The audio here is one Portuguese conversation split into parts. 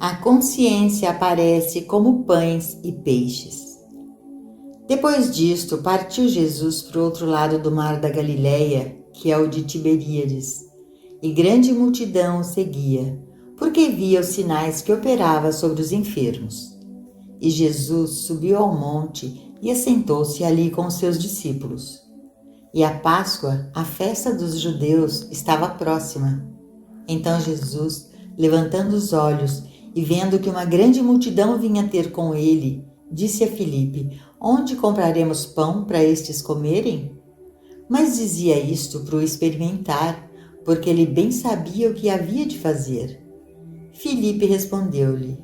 A consciência aparece como pães e peixes. Depois disto, partiu Jesus para o outro lado do mar da Galileia, que é o de Tiberíades, e grande multidão o seguia, porque via os sinais que operava sobre os enfermos. E Jesus subiu ao monte e assentou-se ali com os seus discípulos. E a Páscoa, a festa dos judeus, estava próxima. Então Jesus, levantando os olhos e vendo que uma grande multidão vinha ter com ele, disse a Filipe: Onde compraremos pão para estes comerem? Mas dizia isto para o experimentar, porque ele bem sabia o que havia de fazer. Filipe respondeu-lhe: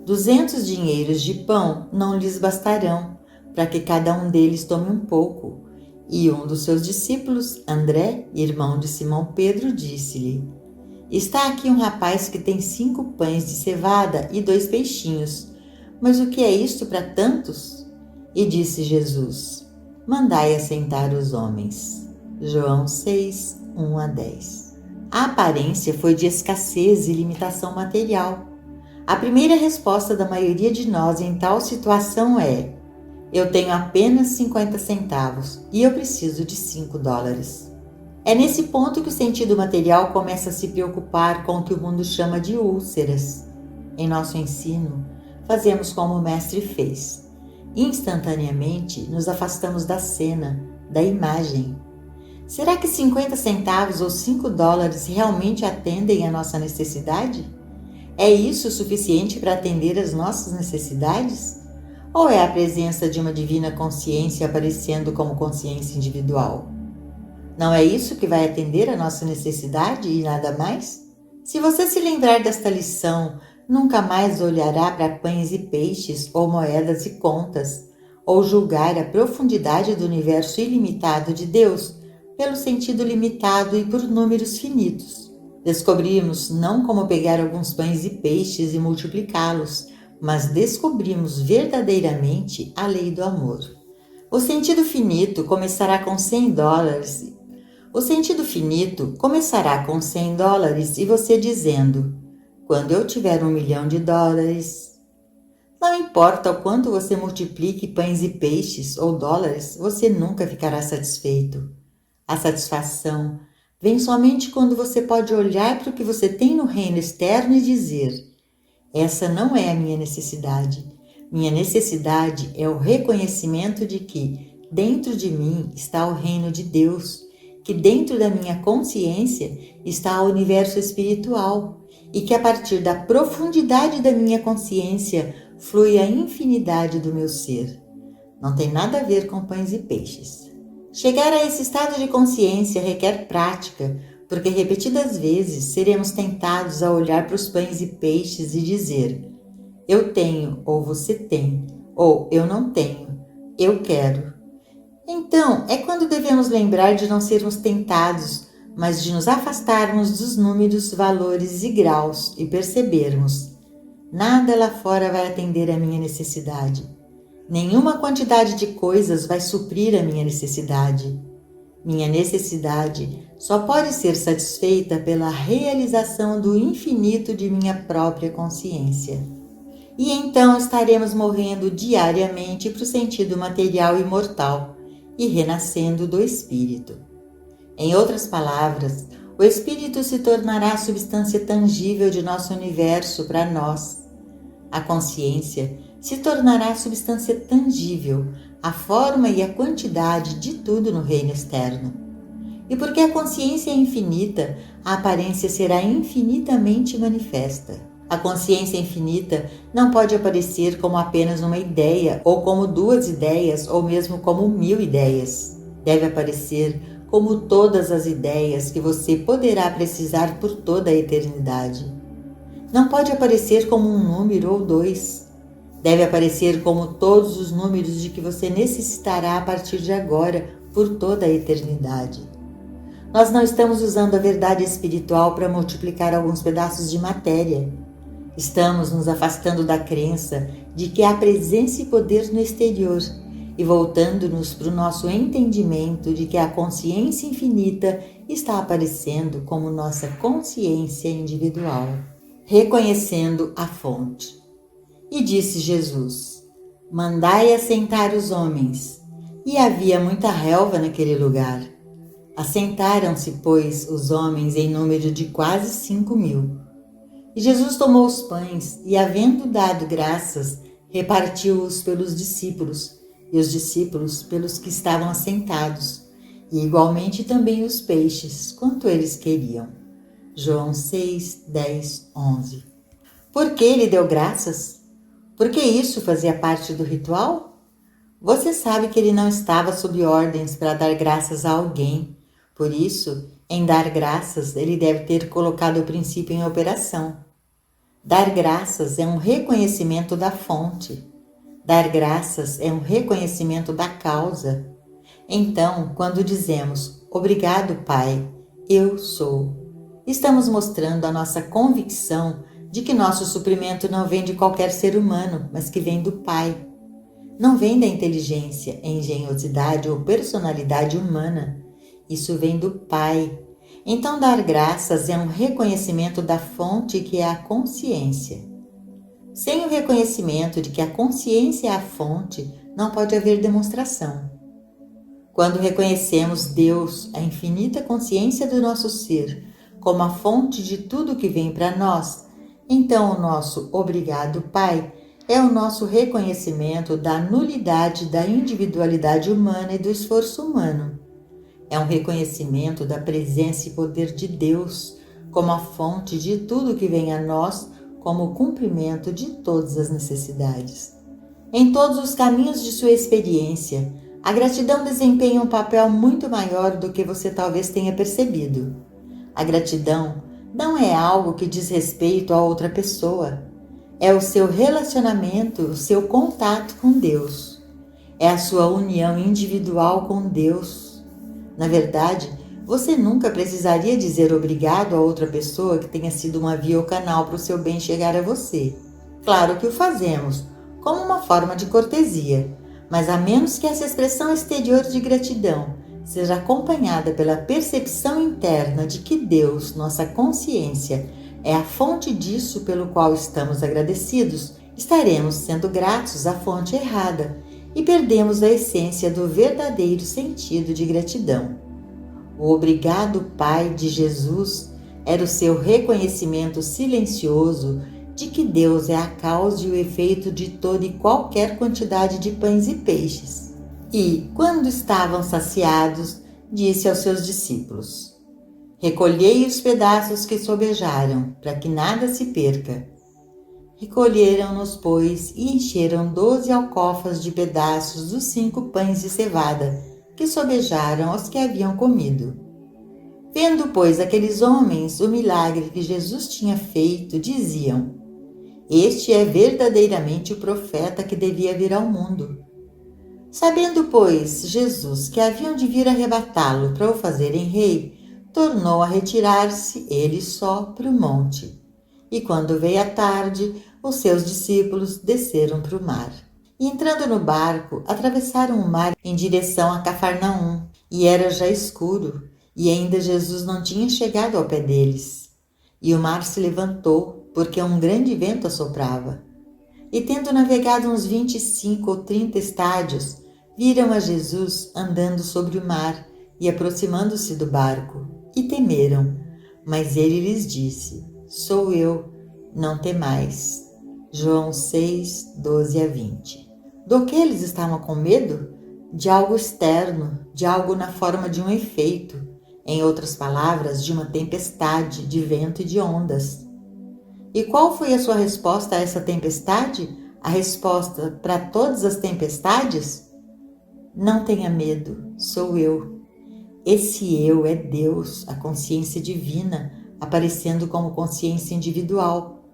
200 dinheiros de pão não lhes bastarão, para que cada um deles tome um pouco. E um dos seus discípulos, André, irmão de Simão Pedro, disse-lhe: Está aqui um rapaz que tem 5 pães de cevada e 2 peixinhos. Mas o que é isto para tantos? E disse Jesus: Mandai assentar os homens. João 6, 1-10. A aparência foi de escassez e limitação material. A primeira resposta da maioria de nós em tal situação é: eu tenho apenas 50 centavos e eu preciso de $5. É nesse ponto que o sentido material começa a se preocupar com o que o mundo chama de úlceras. Em nosso ensino, fazemos como o mestre fez. Instantaneamente, nos afastamos da cena, da imagem. Será que 50 centavos ou $5 realmente atendem à nossa necessidade? É isso o suficiente para atender às nossas necessidades? Ou é a presença de uma divina consciência aparecendo como consciência individual? Não é isso que vai atender a nossa necessidade e nada mais? Se você se lembrar desta lição, nunca mais olhará para pães e peixes ou moedas e contas, ou julgar a profundidade do universo ilimitado de Deus pelo sentido limitado e por números finitos. Descobrimos não como pegar alguns pães e peixes e multiplicá-los, mas descobrimos verdadeiramente a lei do amor. O sentido finito começará com $100. O sentido finito começará com $100 e você dizendo: quando eu tiver $1 milhão. Não importa o quanto você multiplique pães e peixes ou dólares, você nunca ficará satisfeito. A satisfação vem somente quando você pode olhar para o que você tem no reino externo e dizer: essa não é a minha necessidade. Minha necessidade é o reconhecimento de que dentro de mim está o reino de Deus, que dentro da minha consciência está o universo espiritual e que a partir da profundidade da minha consciência flui a infinidade do meu ser. Não tem nada a ver com pães e peixes. Chegar a esse estado de consciência requer prática, porque repetidas vezes seremos tentados a olhar para os pães e peixes e dizer: eu tenho, ou você tem, ou eu não tenho, eu quero. Então, é quando devemos lembrar de não sermos tentados, mas de nos afastarmos dos números, valores e graus e percebermos: nada lá fora vai atender a minha necessidade. Nenhuma quantidade de coisas vai suprir a minha necessidade. Minha necessidade só pode ser satisfeita pela realização do infinito de minha própria consciência. E então estaremos morrendo diariamente para o sentido material e mortal e renascendo do Espírito. Em outras palavras, o Espírito se tornará a substância tangível de nosso universo para nós. A consciência se tornará a substância tangível, a forma e a quantidade de tudo no reino externo. E porque a consciência é infinita, a aparência será infinitamente manifesta. A consciência infinita não pode aparecer como apenas uma ideia, ou como 2 ideias, ou mesmo como 1000 ideias. Deve aparecer como todas as ideias que você poderá precisar por toda a eternidade. Não pode aparecer como um número ou 2. Deve aparecer como todos os números de que você necessitará a partir de agora, por toda a eternidade. Nós não estamos usando a verdade espiritual para multiplicar alguns pedaços de matéria. Estamos nos afastando da crença de que há presença e poder no exterior e voltando-nos para o nosso entendimento de que a consciência infinita está aparecendo como nossa consciência individual. reconhecendo a fonte. E disse Jesus: mandai assentar os homens. E havia muita relva naquele lugar. Assentaram-se, pois, os homens em número de quase 5.000. E Jesus tomou os pães e, havendo dado graças, repartiu-os pelos discípulos, e os discípulos pelos que estavam assentados, e igualmente também os peixes, quanto eles queriam. João 6, 10, 11. Por que ele deu graças? Porque isso fazia parte do ritual? Você sabe que ele não estava sob ordens para dar graças a alguém. Por isso, em dar graças, ele deve ter colocado o princípio em operação. Dar graças é um reconhecimento da fonte. Dar graças é um reconhecimento da causa. Então, quando dizemos, obrigado, Pai, eu sou, estamos mostrando a nossa convicção de que nosso suprimento não vem de qualquer ser humano, mas que vem do Pai. Não vem da inteligência, engenhosidade ou personalidade humana. Isso vem do Pai. Então, dar graças é um reconhecimento da fonte que é a consciência. Sem o reconhecimento de que a consciência é a fonte, não pode haver demonstração. Quando reconhecemos Deus, a infinita consciência do nosso ser, como a fonte de tudo que vem para nós, então o nosso obrigado, Pai, é o nosso reconhecimento da nulidade da individualidade humana e do esforço humano. É um reconhecimento da presença e poder de Deus como a fonte de tudo que vem a nós, como o cumprimento de todas as necessidades. Em todos os caminhos de sua experiência, a gratidão desempenha um papel muito maior do que você talvez tenha percebido. A gratidão não é algo que diz respeito a outra pessoa. É o seu relacionamento, o seu contato com Deus. É a sua união individual com Deus. Na verdade, você nunca precisaria dizer obrigado a outra pessoa que tenha sido uma via ou canal para o seu bem chegar a você. Claro que o fazemos, como uma forma de cortesia, mas a menos que essa expressão exterior de gratidão seja acompanhada pela percepção interna de que Deus, nossa consciência, é a fonte disso pelo qual estamos agradecidos, estaremos sendo gratos à fonte errada e perdemos a essência do verdadeiro sentido de gratidão. O obrigado, Pai, de Jesus era o seu reconhecimento silencioso de que Deus é a causa e o efeito de toda e qualquer quantidade de pães e peixes. E, quando estavam saciados, disse aos seus discípulos: recolhei os pedaços que sobejaram, para que nada se perca. Recolheram-nos, pois, e encheram 12 alcofas de pedaços dos 5 pães de cevada, que sobejaram aos que haviam comido. Vendo, pois, aqueles homens o milagre que Jesus tinha feito, diziam: este é verdadeiramente o profeta que devia vir ao mundo. Sabendo, pois, Jesus que haviam de vir arrebatá-lo para o fazerem rei, tornou a retirar-se, ele só, para o monte. E quando veio a tarde, os seus discípulos desceram para o mar. E entrando no barco, atravessaram o mar em direção a Cafarnaum. E era já escuro, e ainda Jesus não tinha chegado ao pé deles. E o mar se levantou, porque um grande vento assoprava. E tendo navegado uns 25 ou 30 estádios, viram a Jesus andando sobre o mar e aproximando-se do barco, e temeram. Mas ele lhes disse: sou eu, não temais. João 6, 12 a 20. Do que eles estavam com medo? De algo externo, de algo na forma de um efeito, em outras palavras, de uma tempestade, de vento e de ondas. E qual foi a sua resposta a essa tempestade? A resposta para todas as tempestades? Não tenha medo, sou eu. Esse eu é Deus, a consciência divina, aparecendo como consciência individual.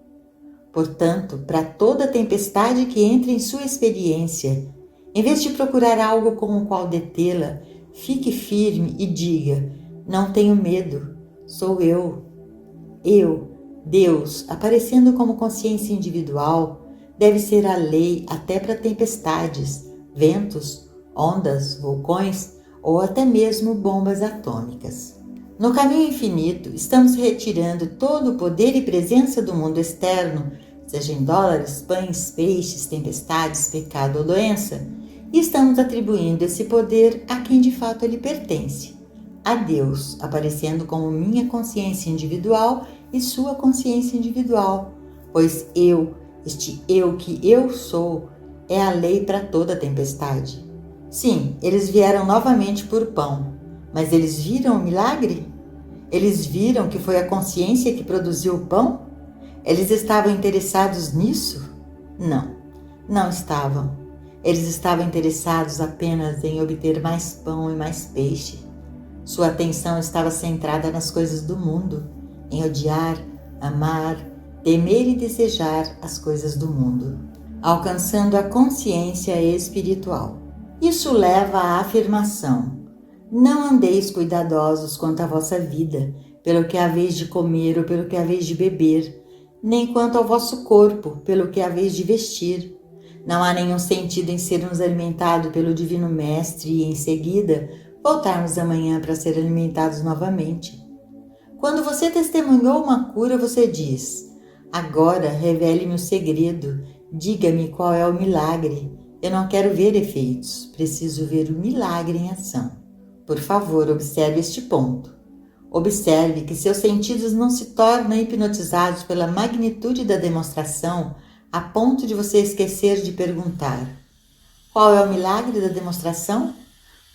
Portanto, para toda tempestade que entre em sua experiência, em vez de procurar algo com o qual detê-la, fique firme e diga: não tenho medo, sou eu. Eu, Deus, aparecendo como consciência individual, deve ser a lei até para tempestades, ventos, ondas, vulcões ou até mesmo bombas atômicas. No caminho infinito, estamos retirando todo o poder e presença do mundo externo, seja em dólares, pães, peixes, tempestades, pecado ou doença, e estamos atribuindo esse poder a quem de fato ele pertence, a Deus, aparecendo como minha consciência individual e sua consciência individual, pois este eu que eu sou, é a lei para toda tempestade. Sim, eles vieram novamente por pão, mas eles viram o milagre? Eles viram que foi a consciência que produziu o pão? Eles estavam interessados nisso? Não, não estavam. Eles estavam interessados apenas em obter mais pão e mais peixe. Sua atenção estava centrada nas coisas do mundo, em odiar, amar, temer e desejar as coisas do mundo, alcançando a consciência espiritual. Isso leva à afirmação: não andeis cuidadosos quanto à vossa vida, pelo que haveis de comer ou pelo que haveis de beber, nem quanto ao vosso corpo, pelo que haveis de vestir. Não há nenhum sentido em sermos alimentados pelo Divino Mestre e, em seguida, voltarmos amanhã para ser alimentados novamente. Quando você testemunhou uma cura, você diz: agora revele-me o segredo, diga-me qual é o milagre. Eu não quero ver efeitos, preciso ver o milagre em ação. Por favor, observe este ponto. Observe que seus sentidos não se tornam hipnotizados pela magnitude da demonstração a ponto de você esquecer de perguntar: qual é o milagre da demonstração?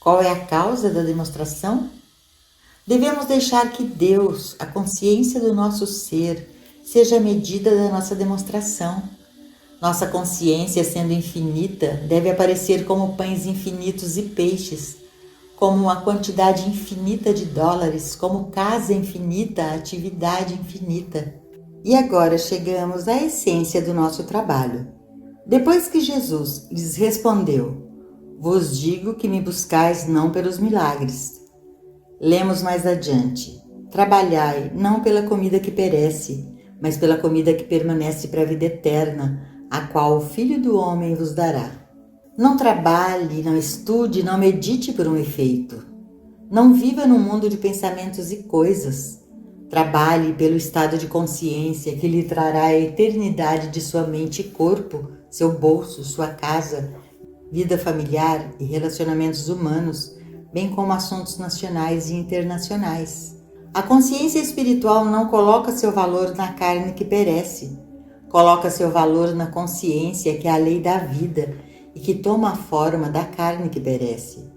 Qual é a causa da demonstração? Devemos deixar que Deus, a consciência do nosso ser, seja a medida da nossa demonstração. Nossa consciência, sendo infinita, deve aparecer como pães infinitos e peixes, como uma quantidade infinita de dólares, como casa infinita, atividade infinita. E agora chegamos à essência do nosso trabalho. Depois que Jesus lhes respondeu: vos digo que me buscais não pelos milagres. Lemos mais adiante: trabalhai não pela comida que perece, mas pela comida que permanece para a vida eterna, a qual o Filho do Homem vos dará. Não trabalhe, não estude, não medite por um efeito. Não viva num mundo de pensamentos e coisas. Trabalhe pelo estado de consciência que lhe trará a eternidade de sua mente e corpo, seu bolso, sua casa, vida familiar e relacionamentos humanos, bem como assuntos nacionais e internacionais. A consciência espiritual não coloca seu valor na carne que perece, coloca seu valor na consciência que é a lei da vida e que toma a forma da carne que perece.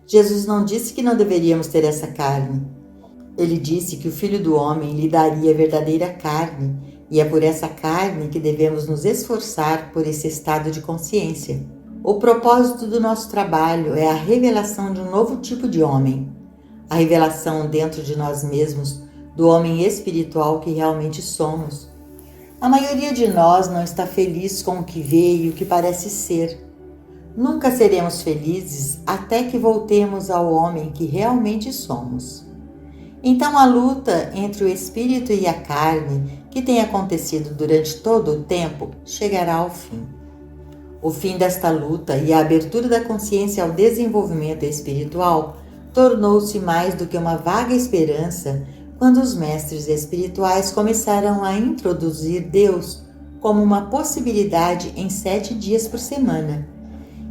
Jesus não disse que não deveríamos ter essa carne. Ele disse que o Filho do Homem lhe daria a verdadeira carne, e é por essa carne que devemos nos esforçar por esse estado de consciência. O propósito do nosso trabalho é a revelação de um novo tipo de homem, a revelação dentro de nós mesmos do homem espiritual que realmente somos. A maioria de nós não está feliz com o que vê e o que parece ser. Nunca seremos felizes até que voltemos ao homem que realmente somos. Então a luta entre o espírito e a carne, que tem acontecido durante todo o tempo, chegará ao fim. O fim desta luta e a abertura da consciência ao desenvolvimento espiritual tornou-se mais do que uma vaga esperança quando os mestres espirituais começaram a introduzir Deus como uma possibilidade em 7 dias por semana.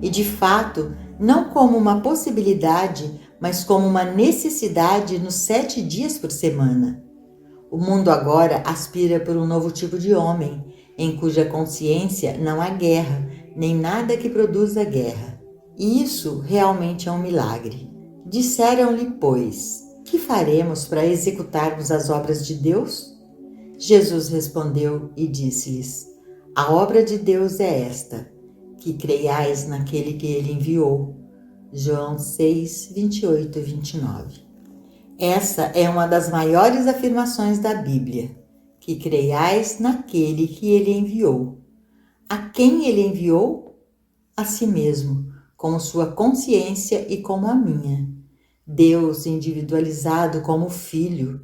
E de fato, não como uma possibilidade, mas como uma necessidade nos 7 dias por semana. O mundo agora aspira por um novo tipo de homem, em cuja consciência não há guerra, nem nada que produza guerra. E isso realmente é um milagre. Disseram-lhe, pois: que faremos para executarmos as obras de Deus? Jesus respondeu e disse-lhes: a obra de Deus é esta, que creiais naquele que ele enviou. João 6, 28 e 29. Essa é uma das maiores afirmações da Bíblia, que creiais naquele que ele enviou. A quem ele enviou? A si mesmo, com sua consciência e como a minha. Deus individualizado como Filho.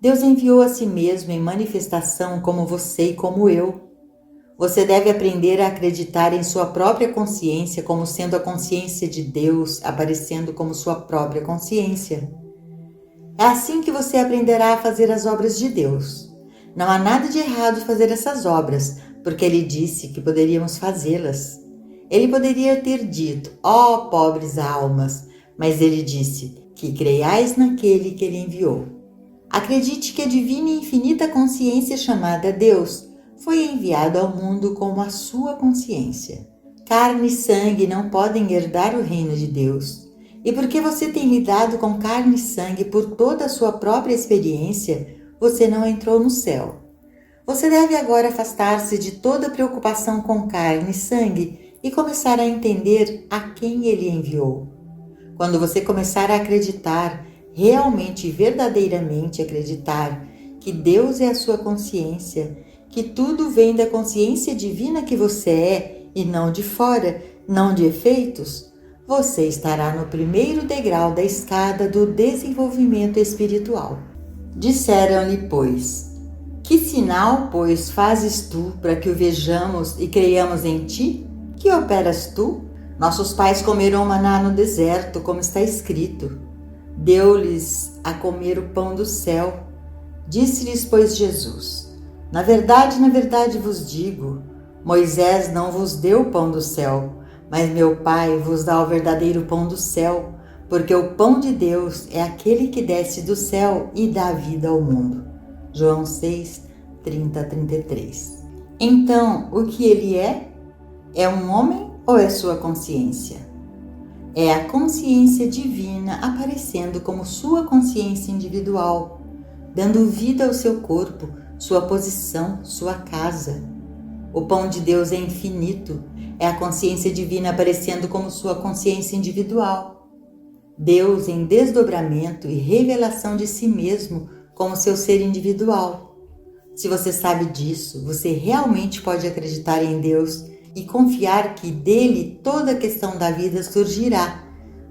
Deus enviou a si mesmo em manifestação como você e como eu. Você deve aprender a acreditar em sua própria consciência como sendo a consciência de Deus, aparecendo como sua própria consciência. É assim que você aprenderá a fazer as obras de Deus. Não há nada de errado em fazer essas obras, porque Ele disse que poderíamos fazê-las. Ele poderia ter dito, ó pobres almas, mas Ele disse que creiais naquele que Ele enviou. Acredite que a divina e infinita consciência chamada Deus foi enviado ao mundo como a sua consciência. Carne e sangue não podem herdar o reino de Deus. E porque você tem lidado com carne e sangue por toda a sua própria experiência, você não entrou no céu. Você deve agora afastar-se de toda preocupação com carne e sangue e começar a entender a quem Ele enviou. Quando você começar a acreditar, realmente e verdadeiramente acreditar que Deus é a sua consciência, que tudo vem da consciência divina que você é e não de fora, não de efeitos, você estará no primeiro degrau da escada do desenvolvimento espiritual. Disseram-lhe, pois, que sinal, pois, fazes tu para que o vejamos e creiamos em ti? Que operas tu? Nossos pais comeram maná no deserto, como está escrito. Deu-lhes a comer o pão do céu. Disse-lhes, pois, Jesus, na verdade vos digo, Moisés não vos deu o pão do céu, mas meu Pai vos dá o verdadeiro pão do céu, porque o pão de Deus é aquele que desce do céu e dá vida ao mundo. João 6, 30-33. Então, o que ele é? É um homem ou é sua consciência? É a consciência divina aparecendo como sua consciência individual, dando vida ao seu corpo, sua posição, sua casa. O pão de Deus é infinito, é a consciência divina aparecendo como sua consciência individual. Deus em desdobramento e revelação de si mesmo como seu ser individual. Se você sabe disso, você realmente pode acreditar em Deus e confiar que dele toda a questão da vida surgirá,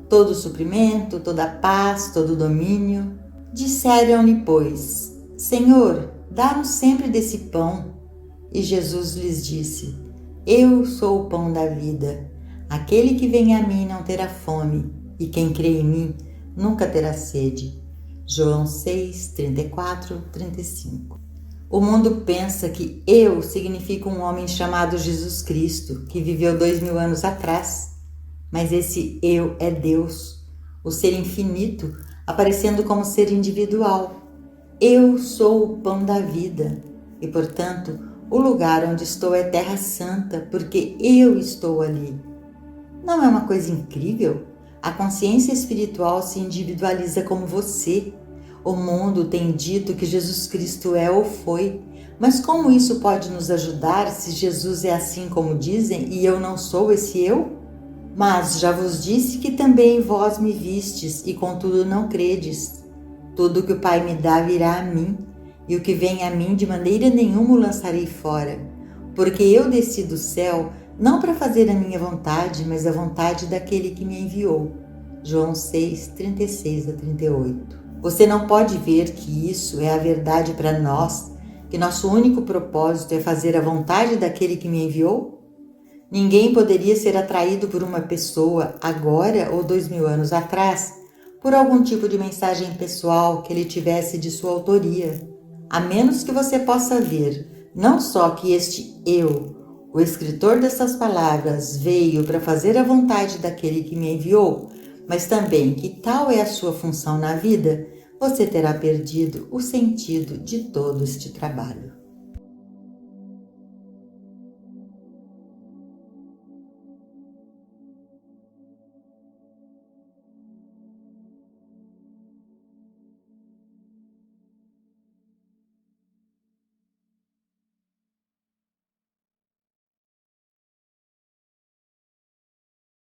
todo o suprimento, toda a paz, todo o domínio. Disseram-lhe, pois, Senhor, dá-nos sempre desse pão. E Jesus lhes disse, eu sou o pão da vida. Aquele que vem a mim não terá fome, e quem crê em mim nunca terá sede. João 6, 34-35. O mundo pensa que eu significa um homem chamado Jesus Cristo, que viveu 2000 anos atrás. Mas esse eu é Deus, o ser infinito, aparecendo como ser individual. Eu sou o pão da vida e, portanto, o lugar onde estou é terra santa, porque eu estou ali. Não é uma coisa incrível? A consciência espiritual se individualiza como você. O mundo tem dito que Jesus Cristo é ou foi, mas como isso pode nos ajudar se Jesus é assim como dizem e eu não sou esse eu? Mas já vos disse que também vós me vistes e contudo não credes. Tudo que o Pai me dá virá a mim, e o que vem a mim de maneira nenhuma o lançarei fora, porque eu desci do céu não para fazer a minha vontade, mas a vontade daquele que me enviou. João 6, 36-38. Você não pode ver que isso é a verdade para nós, que nosso único propósito é fazer a vontade daquele que me enviou? Ninguém poderia ser atraído por uma pessoa agora ou 2000 anos atrás por algum tipo de mensagem pessoal que ele tivesse de sua autoria, a menos que você possa ver não só que este eu, o escritor dessas palavras, veio para fazer a vontade daquele que me enviou, mas também que tal é a sua função na vida, você terá perdido o sentido de todo este trabalho.